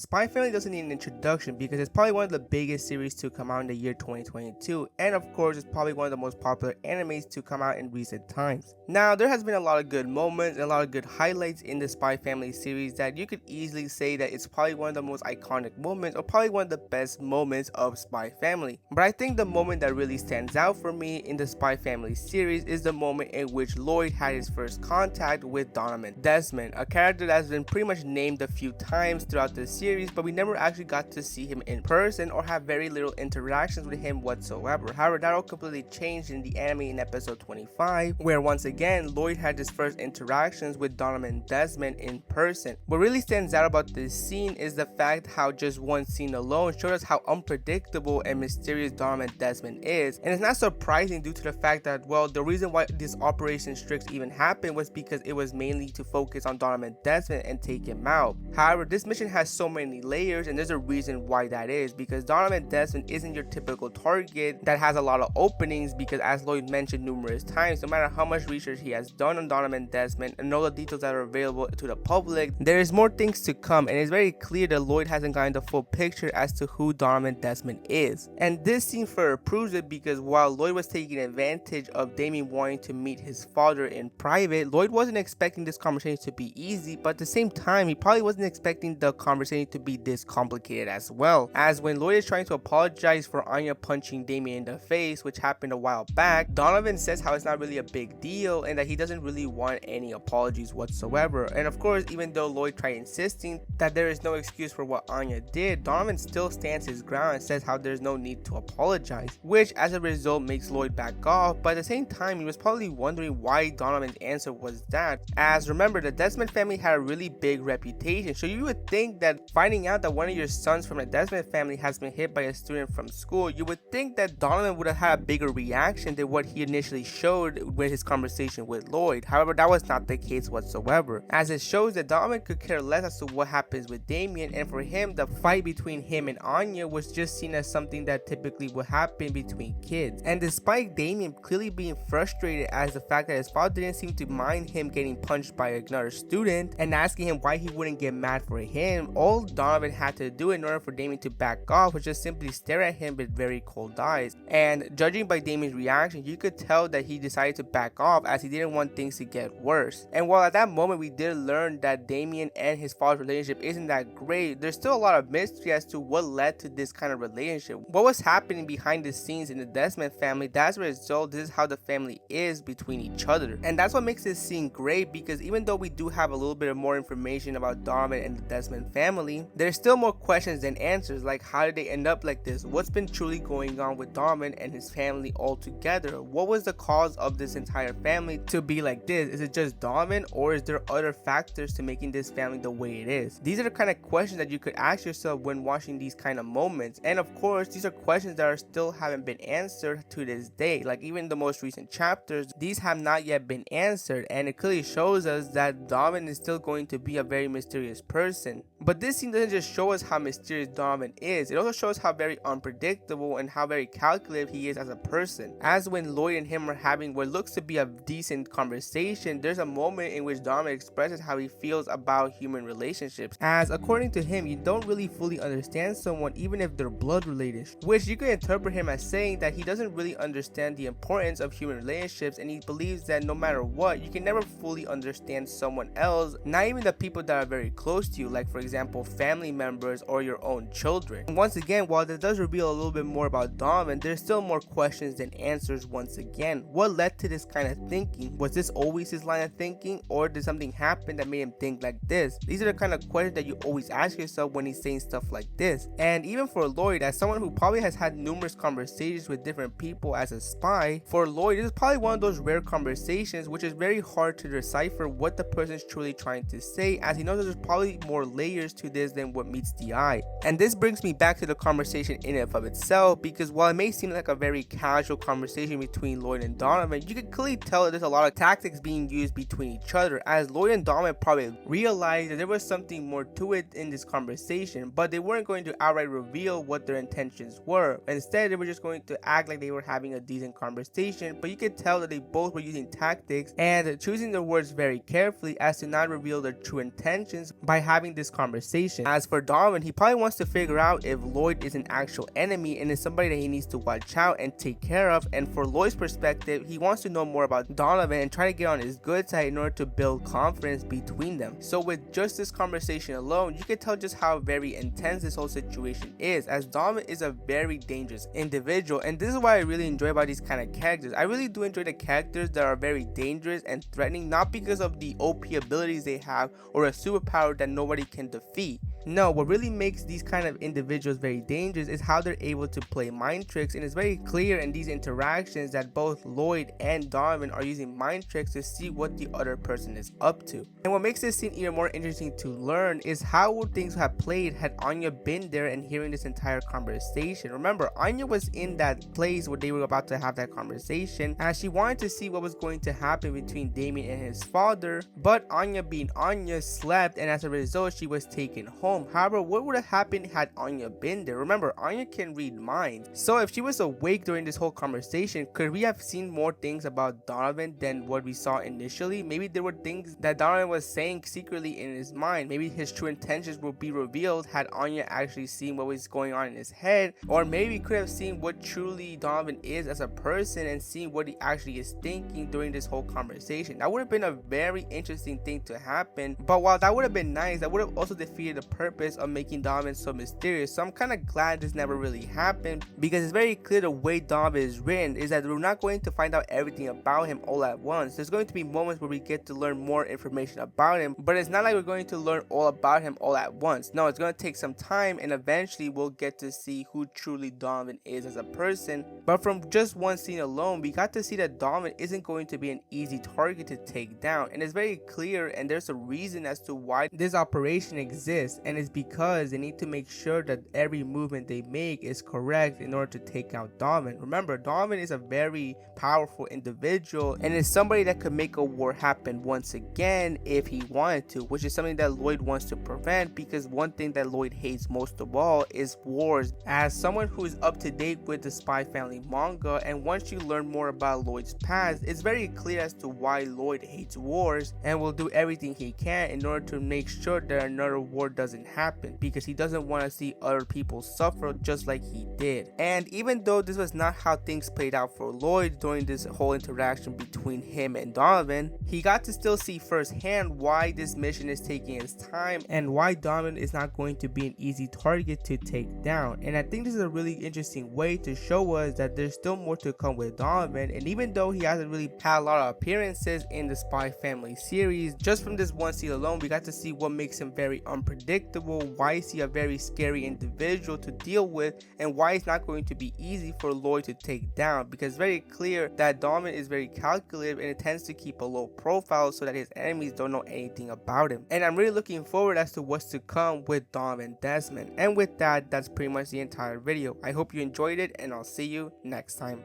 Spy Family doesn't need an introduction because it's probably one of the biggest series to come out in the year 2022, and of course it's probably one of the most popular animes to come out in recent times. Now, there has been a lot of good moments and a lot of good highlights in the Spy Family series that you could easily say that it's probably one of the most iconic moments or probably one of the best moments of Spy Family. But I think the moment that really stands out for me in the Spy Family series is the moment in which Lloyd had his first contact with Donovan Desmond, a character that's been pretty much named a few times throughout the series, but we never actually got to see him in person or have very little interactions with him whatsoever. However, that all completely changed in the anime in episode 25, where once again Lloyd had his first interactions with Donovan Desmond in person. What really stands out about this scene is the fact how just one scene alone showed us how unpredictable and mysterious Donovan Desmond is, and it's not surprising due to the fact that, well, the reason why this Operation Strix even happened was because it was mainly to focus on Donovan Desmond and take him out. However, this mission has so many layers, and there's a reason why that is, because Donovan Desmond isn't your typical target that has a lot of openings, because as Lloyd mentioned numerous times, no matter how much research he has done on Donovan Desmond and all the details that are available to the public, there is more things to come, and it's very clear that Lloyd hasn't gotten the full picture as to who Donovan Desmond is. And this scene further proves it, because while Lloyd was taking advantage of Damien wanting to meet his father in private, Lloyd wasn't expecting this conversation to be easy, but at the same time he probably wasn't expecting the conversation to be this complicated as well, as when Lloyd is trying to apologize for Anya punching Damien in the face, which happened a while back, Donovan says how it's not really a big deal and that he doesn't really want any apologies whatsoever. And of course, even though Lloyd tried insisting that there is no excuse for what Anya did, Donovan still stands his ground and says how there's no need to apologize, which as a result makes Lloyd back off. But at the same time, he was probably wondering why Donovan's answer was that, as remember, the Desmond family had a really big reputation, so you would think that finding out that one of your sons from the Desmond family has been hit by a student from school, you would think that Donovan would have had a bigger reaction than what he initially showed with his conversation with Lloyd. However, that was not the case whatsoever, as it shows that Donovan could care less as to what happens with Damien, and for him, the fight between him and Anya was just seen as something that typically would happen between kids. And despite Damien clearly being frustrated as the fact that his father didn't seem to mind him getting punched by another student and asking him why he wouldn't get mad for him, all Donovan had to do in order for Damien to back off was just simply stare at him with very cold eyes. And judging by Damien's reaction, you could tell that he decided to back off as he didn't want things to get worse. And while at that moment we did learn that Damien and his father's relationship isn't that great, there's still a lot of mystery as to what led to this kind of relationship. What was happening behind the scenes in the Desmond family, that's a result, this is how the family is between each other. And that's what makes this scene great, because even though we do have a little bit of more information about Donovan and the Desmond family, there's still more questions than answers, like how did they end up like this? What's been truly going on with Donovan and his family altogether? What was the cause of this entire family to be like this? Is it just Donovan, or is there other factors to making this family the way it is? These are the kind of questions that you could ask yourself when watching these kind of moments, and of course these are questions that are still haven't been answered to this day. Like even the most recent chapters, these have not yet been answered, and it clearly shows us that Donovan is still going to be a very mysterious person. But this scene doesn't just show us how mysterious Donovan is, it also shows how very unpredictable and how very calculative he is as a person. As when Lloyd and him are having what looks to be a decent conversation, there's a moment in which Donovan expresses how he feels about human relationships, as according to him, you don't really fully understand someone even if they're blood related, which you could interpret him as saying that he doesn't really understand the importance of human relationships, and he believes that no matter what, you can never fully understand someone else, not even the people that are very close to you, like for example family members or your own children. And once again, while this does reveal a little bit more about Donovan, there's still more questions than answers once again. What led to this kind of thinking? Was this always his line of thinking, or did something happen that made him think like this? These are the kind of questions that you always ask yourself when he's saying stuff like this. And even for Lloyd, as someone who probably has had numerous conversations with different people as a spy, for Lloyd this is probably one of those rare conversations which is very hard to decipher what the person is truly trying to say, as he knows there's probably more layers to this than what meets the eye. And this brings me back to the conversation in and of itself, because while it may seem like a very casual conversation between Lloyd and Donovan, you can clearly tell that there's a lot of tactics being used between each other, as Lloyd and Donovan probably realized that there was something more to it in this conversation, but they weren't going to outright reveal what their intentions were. Instead, they were just going to act like they were having a decent conversation, but you could tell that they both were using tactics and choosing their words very carefully as to not reveal their true intentions by having this conversation conversation. As for Donovan, he probably wants to figure out if Lloyd is an actual enemy and is somebody that he needs to watch out and take care of. And for Lloyd's perspective, he wants to know more about Donovan and try to get on his good side in order to build confidence between them. So with just this conversation alone, you can tell just how very intense this whole situation is, as Donovan is a very dangerous individual. And this is why I really enjoy about these kind of characters. I really do enjoy the characters that are very dangerous and threatening, not because of the OP abilities they have or a superpower that nobody can defeat. No, what really makes these kind of individuals very dangerous is how they're able to play mind tricks, and it's very clear in these interactions that both Lloyd and Donovan are using mind tricks to see what the other person is up to. And what makes this scene even more interesting to learn is how would things have played had Anya been there and hearing this entire conversation. Remember, Anya was in that place where they were about to have that conversation, and she wanted to see what was going to happen between Damien and his father, but Anya being Anya slept, and as a result she was taken home. However, what would have happened had Anya been there? Remember, Anya can read minds. So if she was awake during this whole conversation, could we have seen more things about Donovan than what we saw initially? Maybe there were things that Donovan was saying secretly in his mind. Maybe his true intentions would be revealed had Anya actually seen what was going on in his head. Or maybe we could have seen what truly Donovan is as a person and seen what he actually is thinking during this whole conversation. That would have been a very interesting thing to happen. But while that would have been nice, that would have also defeated the purpose of making Donovan so mysterious. So I'm kind of glad this never really happened, because it's very clear the way Donovan is written is that we're not going to find out everything about him all at once. There's going to be moments where we get to learn more information about him, but it's not like we're going to learn all about him all at once. No, it's going to take some time, and eventually we'll get to see who truly Donovan is as a person. But from just one scene alone, we got to see that Donovan isn't going to be an easy target to take down, and it's very clear, and there's a reason as to why this operation exists, and it's because they need to make sure that every movement they make is correct in order to take out Donovan. Remember, Donovan is a very powerful individual and is somebody that could make a war happen once again if he wanted to, which is something that Lloyd wants to prevent, because one thing that Lloyd hates most of all is wars. As someone who is up to date with the Spy Family manga, and once you learn more about Lloyd's past, it's very clear as to why Lloyd hates wars and will do everything he can in order to make sure that another war doesn't happen, because he doesn't want to see other people suffer just like he did. And even though this was not how things played out for Lloyd during this whole interaction between him and Donovan, he got to still see firsthand why this mission is taking its time and why Donovan is not going to be an easy target to take down. And I think this is a really interesting way to show us that there's still more to come with Donovan, and even though he hasn't really had a lot of appearances in the Spy Family series, just from this one scene alone we got to see what makes him very unpredictable, why is he a very scary individual to deal with, and why it's not going to be easy for Lloyd to take down, because it's very clear that Donovan is very calculative and it tends to keep a low profile so that his enemies don't know anything about him. And I'm really looking forward as to what's to come with Donovan and Desmond. And with that, that's pretty much the entire video. I hope you enjoyed it, and I'll see you next time.